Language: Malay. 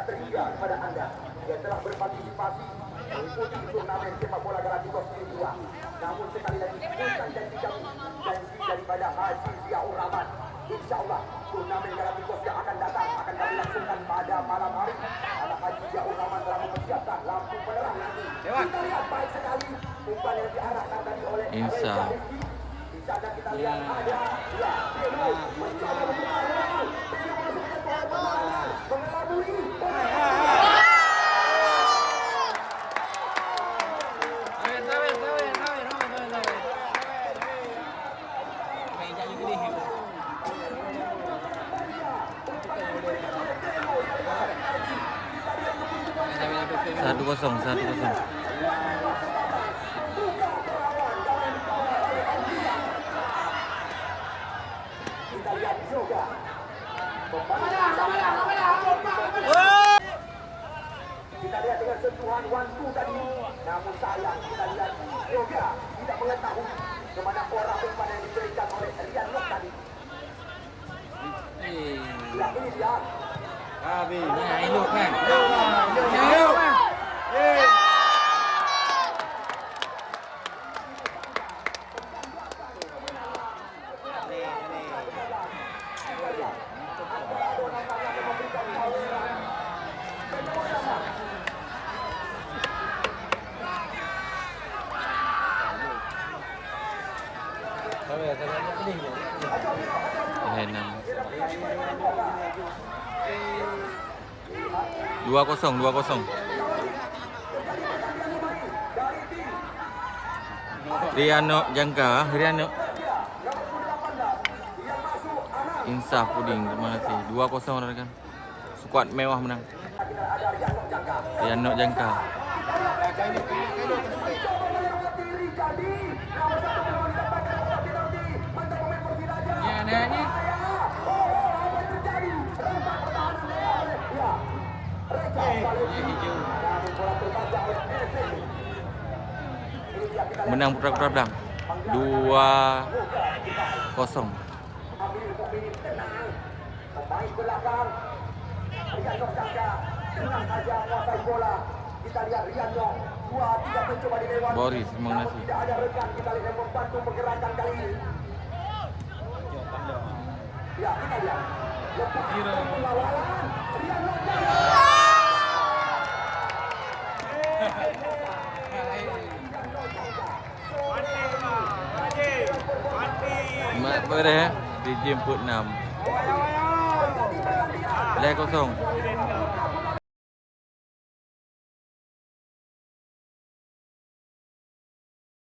terhingga kepada anda yang telah berpartisipasi mengikuti turnamen sepak bola Galacticos League 2. Namun sekali lagi bukan janji kami, janji daripada Haji Ziaur Rahman. InsyaAllah turnamen Galacticos yang akan datang akan kami langsungkan pada malam hari. Haji Ziaur Rahman telah mempersiapkan lampu penerang nanti. Kita lihat baik sekali umpan yang diarahkan tadi oleh Insya. Di sana kita lihat ada Pelu mencoba mengelabui. Satu kosong. Kita lihat juga kita lihat dengan sentuhan wantu tadi. Namun sayang kita lihat juga tidak mengetahui kemana orang umpan yang diberikan oleh Rian Nok tadi. Ya ini dia. Nah, elok kan? Enam. 2-0. Riano Jangka, Insaf Puding, terima kasih. 2-0 rekan. Skuad mewah menang. Riano Jangka. Menang putra belakang 2-0. Pemain belakang Rian Nok Jangka dengan saja menguasai bola. Kita lihat Rian Nok 2-3 mencoba dilewati. Boris, terima kasih. Tidak ada rekan kita lihat yang membantu pergerakan kali ini. Ya, kita lihat. Lepas pengawalan Rian Nok Jangka. Mak boleh dijemput 6. 0.